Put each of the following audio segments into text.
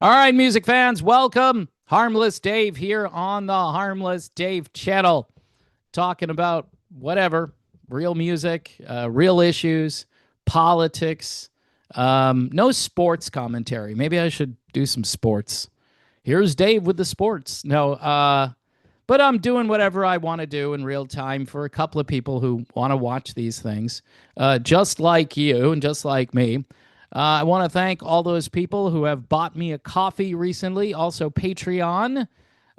All right, music fans, welcome. Harmless Dave here on the Harmless Dave channel, talking about whatever, real music, real issues, politics, no sports commentary. Maybe I should do some sports. Here's Dave with the sports. No, but I'm doing whatever I want to do in real time for a couple of people who want to watch these things, just like you and just like me. I want to thank all those people who have bought me a coffee recently, also Patreon,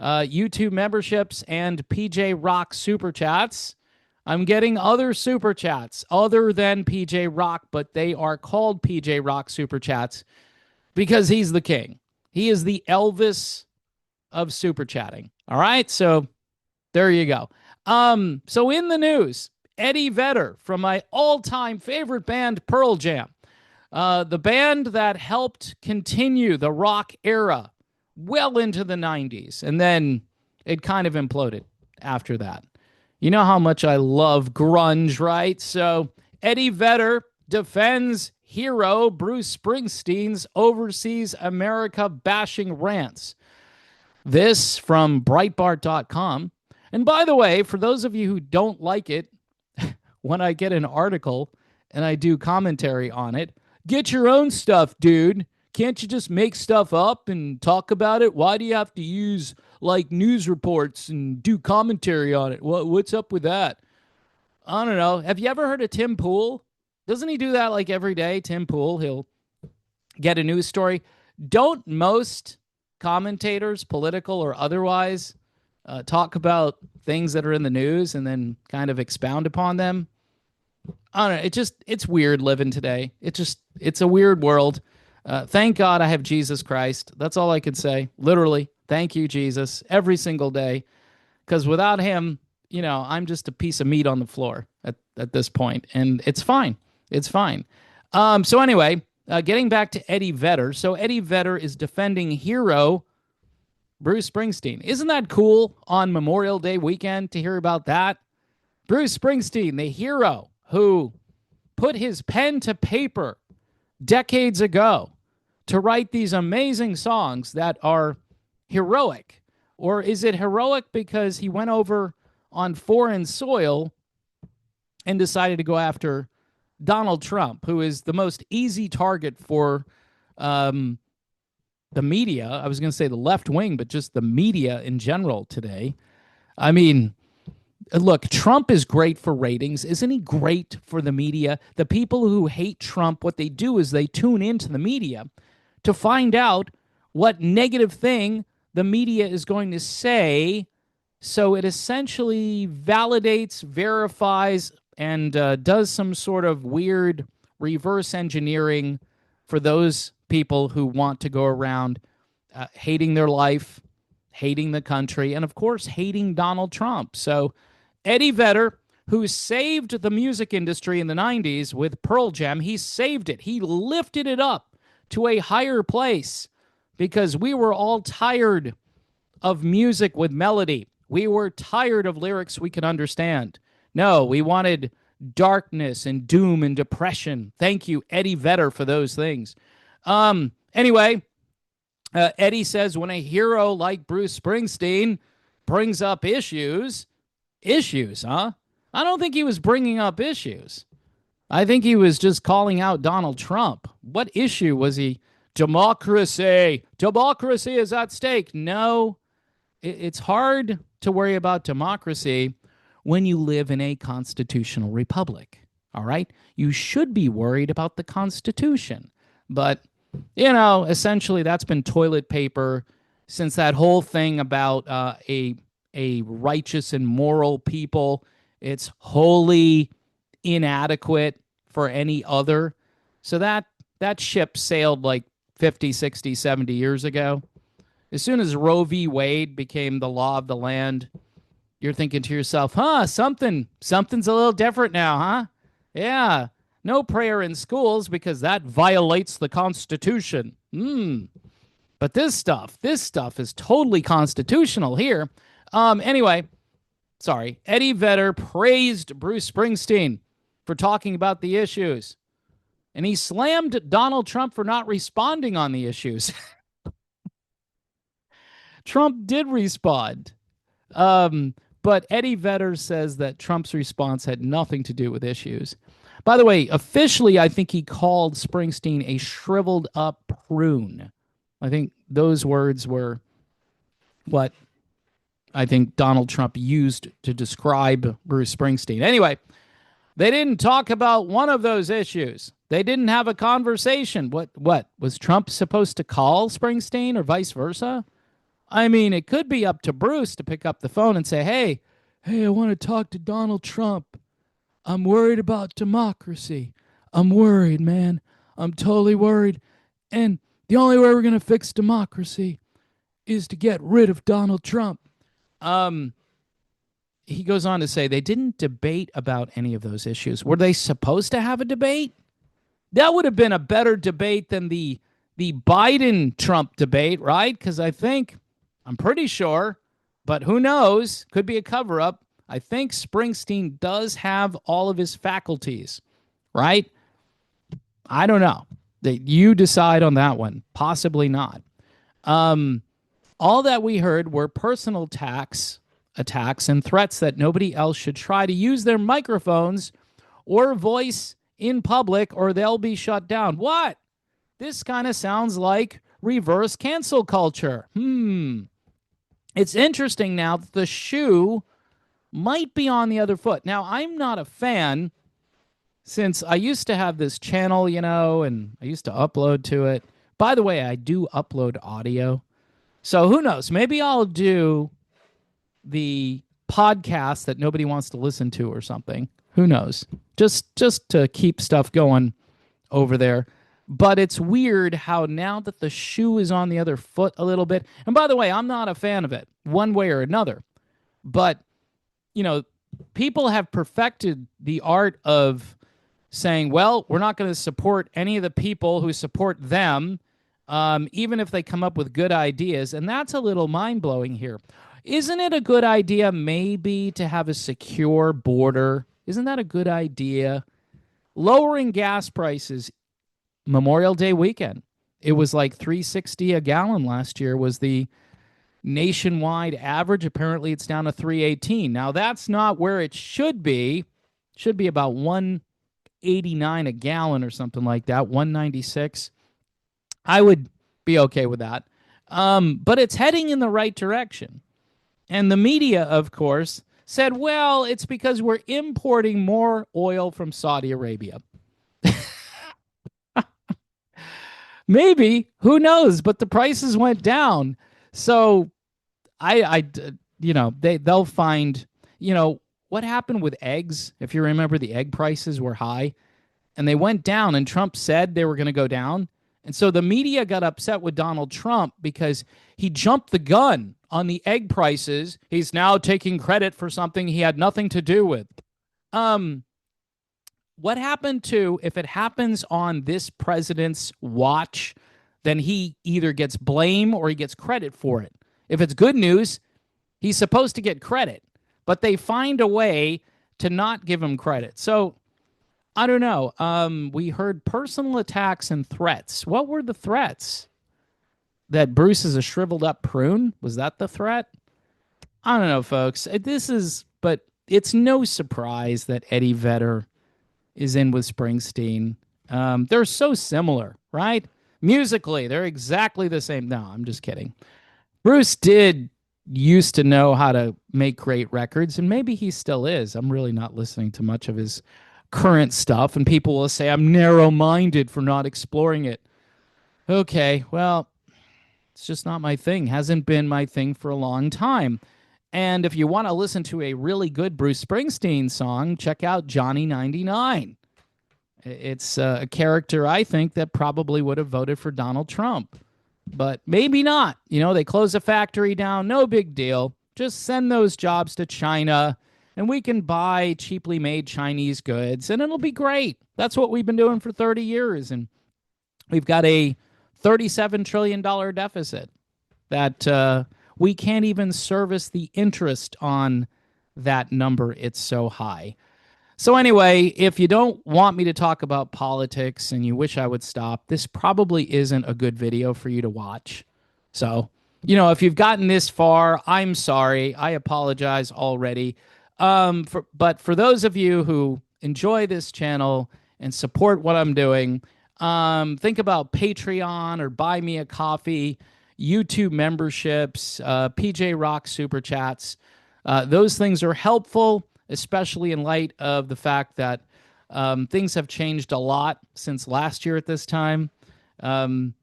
YouTube memberships, and PJ Rock super chats. I'm getting other super chats other than PJ Rock, but they are called PJ Rock super chats because he's the king. He is the Elvis of super chatting. All right, so there you go. So in the news, Eddie Vedder from my all-time favorite band, Pearl Jam. The band that helped continue the rock era well into the 90s, and then it kind of imploded after that. You know how much I love grunge, right? So Eddie Vedder defends hero Bruce Springsteen's overseas America bashing rants. This from Breitbart.com. And by the way, for those of you who don't like it, when I get an article and I do commentary on it, get your own stuff, dude. Can't you just make stuff up and talk about it? Why do you have to use like news reports and do commentary on it? What's up with that? I don't know. Have you ever heard of Tim Pool? Doesn't he do that like every day? Tim Pool, he'll get a news story. Don't most commentators, political or otherwise, talk about things that are in the news and then kind of expound upon them? I don't know. It's weird living today. It's a weird world. Thank God I have Jesus Christ. That's all I could say. Literally, thank you, Jesus, every single day. Because without him, I'm just a piece of meat on the floor at this point. And it's fine. It's fine. So anyway, getting back to Eddie Vedder. So Eddie Vedder is defending hero Bruce Springsteen. Isn't that cool on Memorial Day weekend to hear about that? Bruce Springsteen, the hero who put his pen to paper decades ago to write these amazing songs that are heroic. Or is it heroic because he went over on foreign soil and decided to go after Donald Trump, who is the most easy target for the media? I was going to say the left wing, but just the media in general today. I mean, look, Trump is great for ratings. Isn't he great for the media? The people who hate Trump, what they do is they tune into the media to find out what negative thing the media is going to say. So it essentially validates, verifies, and does some sort of weird reverse engineering for those people who want to go around hating their life, hating the country, and of course, hating Donald Trump. So Eddie Vedder, who saved the music industry in the 90s with Pearl Jam, he saved it. He lifted it up to a higher place because we were all tired of music with melody. We were tired of lyrics we could understand. No, we wanted darkness and doom and depression. Thank you, Eddie Vedder, for those things. Anyway, Eddie says when a hero like Bruce Springsteen brings up issues, huh? I don't think he was bringing up issues. I think he was just calling out Donald Trump. What issue was he? Democracy. Democracy is at stake. No, it's hard to worry about democracy when you live in a constitutional republic. All right? You should be worried about the Constitution. But, essentially that's been toilet paper since that whole thing about a righteous and moral people. It's wholly inadequate for any other. So that ship sailed like 50, 60, 70 years ago. As soon as Roe v. Wade became the law of the land, you're thinking to yourself, something's a little different now, huh? Yeah, no prayer in schools because that violates the Constitution. But this stuff is totally constitutional here. Anyway, sorry. Eddie Vedder praised Bruce Springsteen for talking about the issues. And he slammed Donald Trump for not responding on the issues. Trump did respond. But Eddie Vedder says that Trump's response had nothing to do with issues. By the way, officially, I think he called Springsteen a shriveled up prune. I think those words were what I think Donald Trump used to describe Bruce Springsteen. Anyway, they didn't talk about one of those issues. They didn't have a conversation. What was Trump supposed to call Springsteen or vice versa? I mean, it could be up to Bruce to pick up the phone and say, hey, I want to talk to Donald Trump. I'm worried about democracy. I'm worried, man. I'm totally worried. And the only way we're going to fix democracy is to get rid of Donald Trump. He goes on to say they didn't debate about any of those issues. Were they supposed to have a debate? That would have been a better debate than the Biden-Trump debate, right? Because I'm pretty sure, but who knows? Could be a cover-up. I think Springsteen does have all of his faculties, right? I don't know. You decide on that one. Possibly not. All that we heard were personal attacks and threats that nobody else should try to use their microphones or voice in public or they'll be shut down. What? This kind of sounds like reverse cancel culture. It's interesting now that the shoe might be on the other foot. Now, I'm not a fan since I used to have this channel, and I used to upload to it. By the way, I do upload audio. So who knows? Maybe I'll do the podcast that nobody wants to listen to or something. Who knows? Just to keep stuff going over there. But it's weird how now that the shoe is on the other foot a little bit, and by the way, I'm not a fan of it one way or another, but, people have perfected the art of saying, well, we're not going to support any of the people who support them, even if they come up with good ideas. And that's a little mind-blowing here. Isn't it a good idea maybe to have a secure border? Isn't that a good idea? Lowering gas prices Memorial Day weekend. It was like $3.60 a gallon last year was the nationwide average. Apparently it's down to $3.18. Now that's not where it should be. It should be about $1.89 a gallon or something like that, $1.96. I would be okay with that. But it's heading in the right direction. And the media, of course, said, well, it's because we're importing more oil from Saudi Arabia. Maybe, who knows? But the prices went down. So they'll find, what happened with eggs? If you remember, the egg prices were high and they went down and Trump said they were going to go down. And so the media got upset with Donald Trump because he jumped the gun on the egg prices. He's now taking credit for something he had nothing to do with. What happened to, if it happens on this president's watch, then he either gets blame or he gets credit for it. If it's good news, he's supposed to get credit, but they find a way to not give him credit. So I don't know. We heard personal attacks and threats. What were the threats? That Bruce is a shriveled up prune? Was that the threat? I don't know, folks. But it's no surprise that Eddie Vedder is in with Springsteen. They're so similar, right? Musically, they're exactly the same. No, I'm just kidding. Bruce used to know how to make great records, and maybe he still is. I'm really not listening to much of his current stuff, and people will say I'm narrow-minded for not exploring it. Okay, well, it's just not my thing. Hasn't been my thing for a long time. And if you want to listen to a really good Bruce Springsteen song, check out Johnny 99. It's a character, I think, that probably would have voted for Donald Trump. But maybe not. They close a factory down. No big deal. Just send those jobs to China, and we can buy cheaply made Chinese goods, and it'll be great. That's what we've been doing for 30 years, and we've got a $37 trillion deficit that we can't even service the interest on that number. It's so high. So anyway, if you don't want me to talk about politics and you wish I would stop, this probably isn't a good video for you to watch. So if you've gotten this far, I'm sorry. I apologize already. But for those of you who enjoy this channel and support what I'm doing, think about Patreon or Buy Me a Coffee, YouTube memberships, PJ Rock super chats. Those things are helpful, especially in light of the fact that things have changed a lot since last year at this time. Um,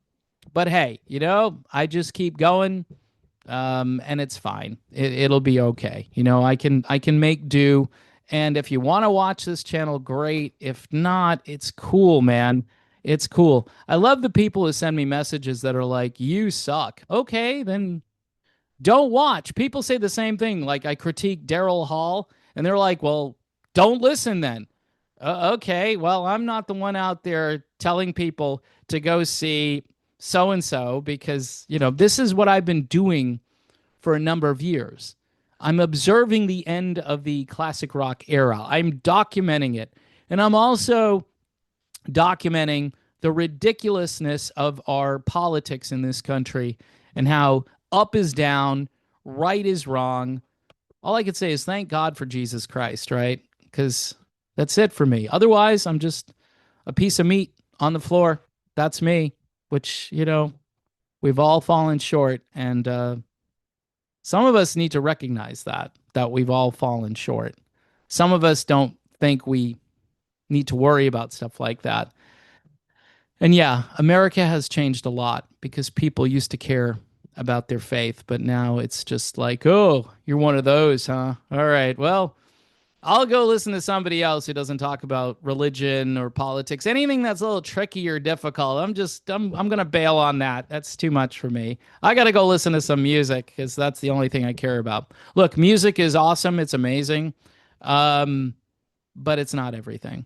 but hey, I just keep going, and it's fine. It'll be okay. I can make do. And if you want to watch this channel, great. If not, it's cool, man. It's cool. I love the people who send me messages that are like, "You suck." Okay, then don't watch. People say the same thing. Like I critique Daryl Hall, and they're like, "Well, don't listen then." Okay, well, I'm not the one out there telling people to go see so and so because, this is what I've been doing for a number of years. I'm observing the end of the classic rock era. I'm documenting it. And I'm also documenting the ridiculousness of our politics in this country and how up is down, right is wrong. All I could say is thank God for Jesus Christ, right? Because that's it for me. Otherwise, I'm just a piece of meat on the floor. That's me, which, we've all fallen short. And some of us need to recognize that we've all fallen short. Some of us don't think we need to worry about stuff like that. And yeah, America has changed a lot because people used to care about their faith, but now it's just like, oh, you're one of those, huh? All right, well, I'll go listen to somebody else who doesn't talk about religion or politics. Anything that's a little tricky or difficult, I'm gonna bail on that. That's too much for me. I gotta go listen to some music because that's the only thing I care about. Look, music is awesome. It's amazing. Um, but it's not everything,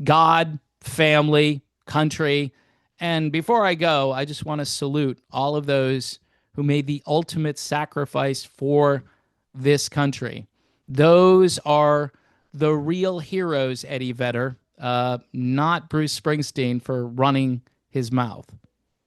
God, family, country. And before I go, I just want to salute all of those who made the ultimate sacrifice for this country. Those are the real heroes, Eddie Vedder, not Bruce Springsteen for running his mouth.